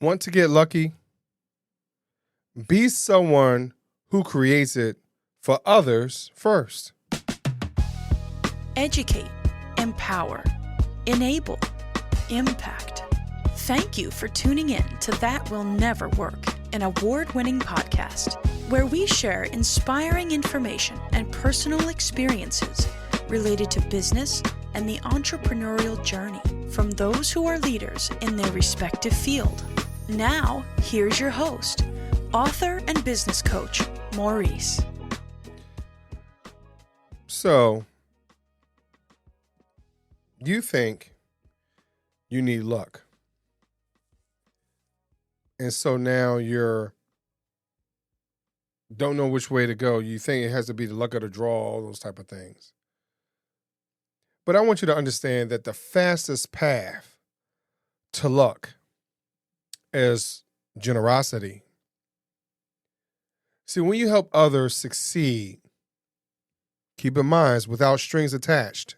Want to get lucky? Be someone who creates it for others first. Educate, empower, enable, impact. Thank you for tuning in to That Will Never Work, an award-winning podcast where we share inspiring information and personal experiences related to business and the entrepreneurial journey from those who are leaders in their respective field. Now, here's your host, author and business coach, Maurice. So, you think you need luck. And so now you're don't know which way to go. You think it has to be the luck of the draw, all those type of things. But I want you to understand that the fastest path to luck is generosity. See, when you help others succeed, keep in mind, it's without strings attached.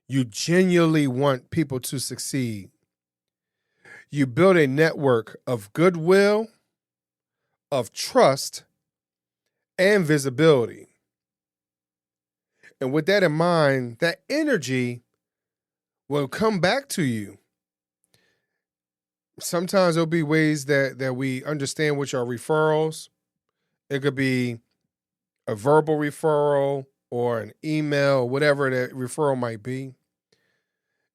You genuinely want people to succeed. You build a network of goodwill, of trust, and visibility. And with that in mind, that energy will come back to you. Sometimes there'll be ways that we understand, which are referrals. It could be a verbal referral or an email, whatever that referral might be.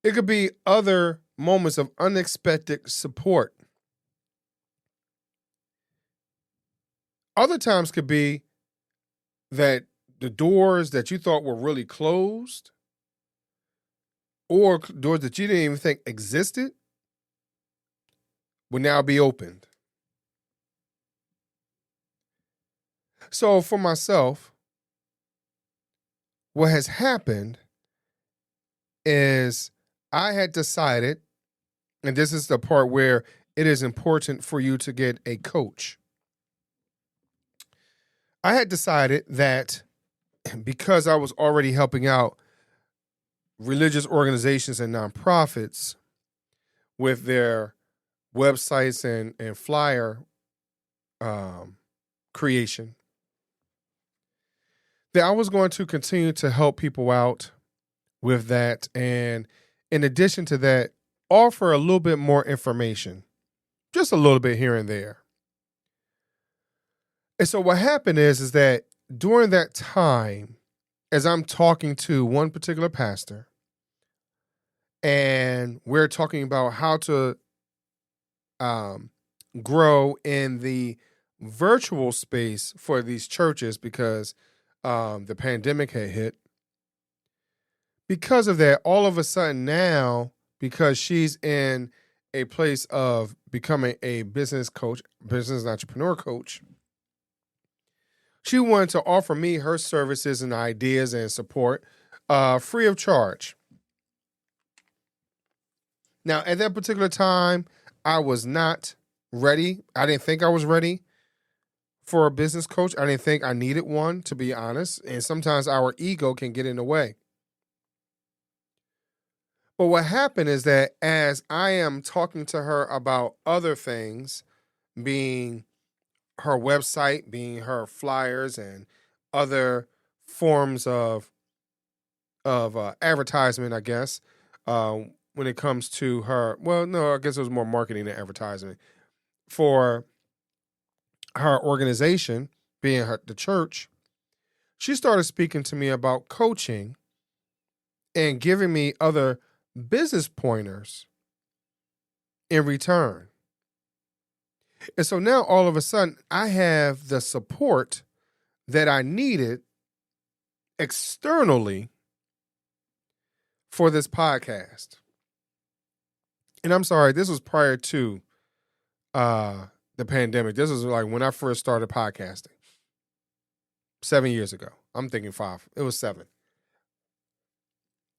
It could be other moments of unexpected support. Other times could be that the doors that you thought were really closed or doors that you didn't even think existed will now be opened. So for myself, what has happened is I had decided, and this is the part where it is important for you to get a coach. I had decided that because I was already helping out religious organizations and nonprofits with their websites and flyer creation, that I was going to continue to help people out with that. And in addition to that, offer a little bit more information, just a little bit here and there. And so what happened is that during that time, as I'm talking to one particular pastor, and we're talking about how to grow in the virtual space for these churches because the pandemic had hit. Because of that, all of a sudden now, because she's in a place of becoming a business coach, business and entrepreneur coach, she wanted to offer me her services and ideas and support free of charge. Now, at that particular time, I was not ready. I didn't think I was ready for a business coach. I didn't think I needed one, to be honest. And sometimes our ego can get in the way. But what happened is that as I am talking to her about other things, being her website, being her flyers and other forms of advertisement, I guess, when it comes to her, well, no, I guess it was more marketing than advertisement for her organization, being the church. She started speaking to me about coaching and giving me other business pointers in return. And so now all of a sudden I have the support that I needed externally for this podcast. And I'm sorry, this was prior to the pandemic. This was like when I first started podcasting 7 years ago. I'm thinking 5. It was 7.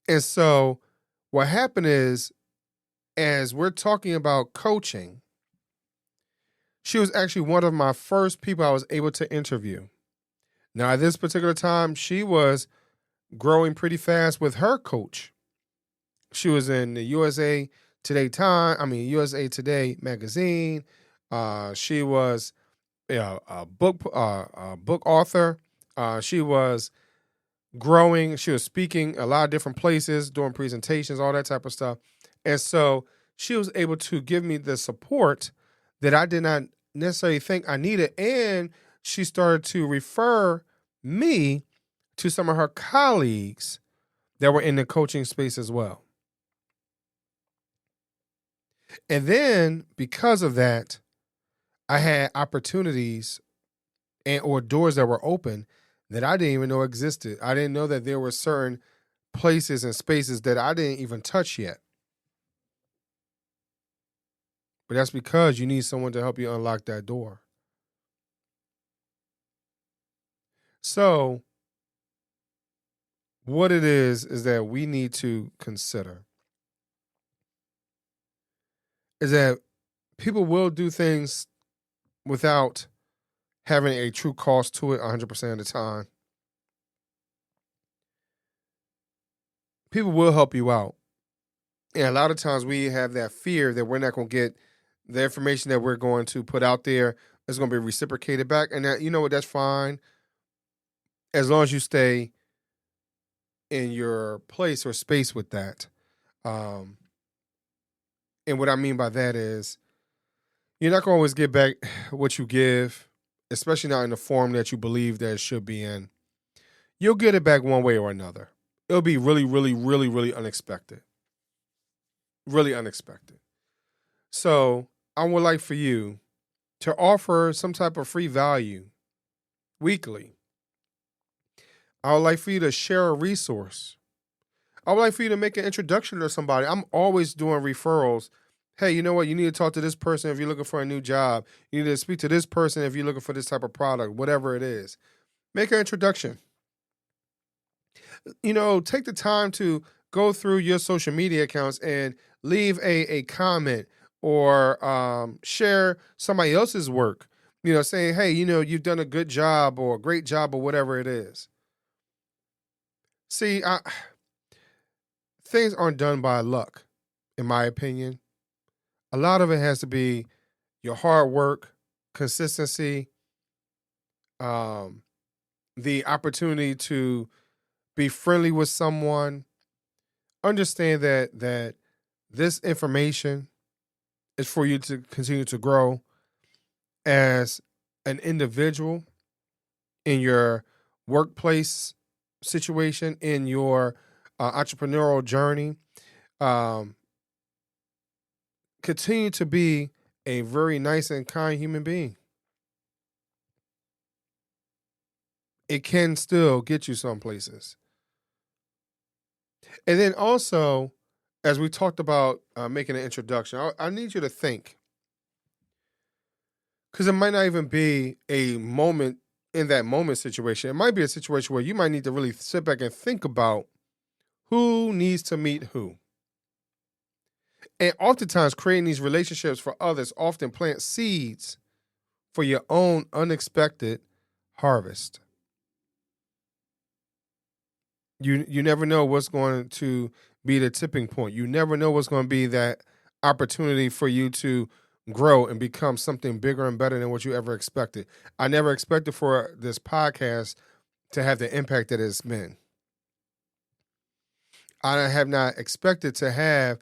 And so what happened is, as we're talking about coaching, she was actually one of my first people I was able to interview. Now, at this particular time, she was growing pretty fast with her coach. She was in the USA USA Today magazine. She was a book author. She was growing. She was speaking a lot of different places, doing presentations, all that type of stuff. And so she was able to give me the support that I did not necessarily think I needed. And she started to refer me to some of her colleagues that were in the coaching space as well. And then because of that, I had opportunities or doors that were open that I didn't even know existed. I didn't know that there were certain places and spaces that I didn't even touch yet. But that's because you need someone to help you unlock that door. So what it is that we need to consider is that people will do things without having a true cost to it 100% of the time. People will help you out. And a lot of times we have that fear that we're not going to get the information that we're going to put out there is going to be reciprocated back. And that, you know what, that's fine. As long as you stay in your place or space with that. And what I mean by that is you're not going to always get back what you give, especially not in the form that you believe that it should be in. You'll get it back one way or another. It'll be really, really, really, really unexpected. Really unexpected. So I would like for you to offer some type of free value weekly. I would like for you to share a resource. I would like for you to make an introduction to somebody. I'm always doing referrals. Hey, you know what? You need to talk to this person if you're looking for a new job. You need to speak to this person if you're looking for this type of product, whatever it is. Make an introduction. Take the time to go through your social media accounts and leave a comment or share somebody else's work, saying, hey, you've done a good job or a great job or whatever it is. See, things aren't done by luck, in my opinion. A lot of it has to be your hard work, consistency, the opportunity to be friendly with someone. Understand that this information is for you to continue to grow as an individual in your workplace situation, in your entrepreneurial journey. Continue to be a very nice and kind human being. It can still get you some places. And then also, as we talked about making an introduction, I need you to think, because it might not even be a moment in that moment situation. It might be a situation where you might need to really sit back and think about who needs to meet who. And oftentimes creating these relationships for others often plant seeds for your own unexpected harvest. You never know what's going to be the tipping point. You never know what's going to be that opportunity for you to grow and become something bigger and better than what you ever expected. I never expected for this podcast to have the impact that it's been. I have not expected to have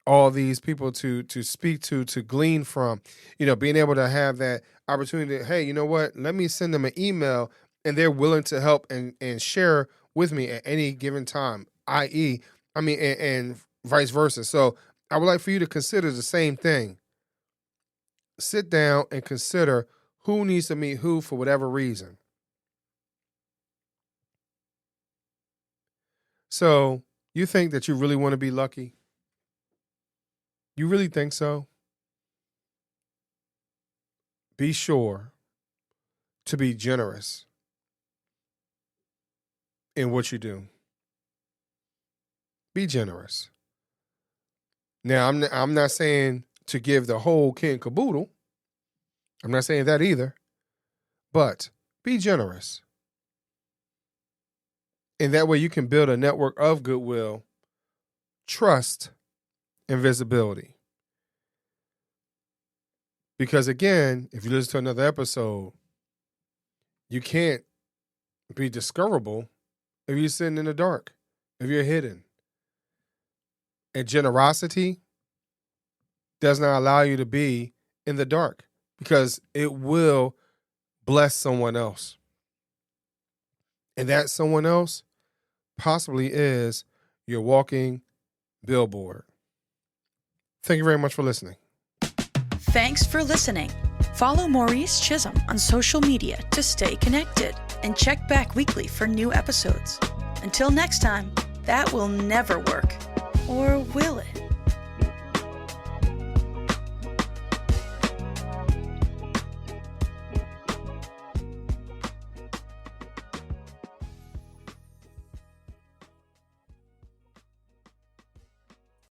all these people to speak to glean from, being able to have that opportunity. Hey, you know what? Let me send them an email and they're willing to help and share with me at any given time, and vice versa. So I would like for you to consider the same thing. Sit down and consider who needs to meet who for whatever reason. So you think that you really want to be lucky? You really think so? Be sure to be generous in what you do. Be generous. Now, I'm not saying to give the whole kit and caboodle. I'm not saying that either. But be generous. And that way you can build a network of goodwill, trust, invisibility. Because again, if you listen to another episode, you can't be discoverable if you're sitting in the dark, if you're hidden. And generosity does not allow you to be in the dark because it will bless someone else. And that someone else possibly is your walking billboard. Thank you very much for listening. Thanks for listening. Follow Maurice Chisholm on social media to stay connected and check back weekly for new episodes. Until next time, that will never work. Or will it?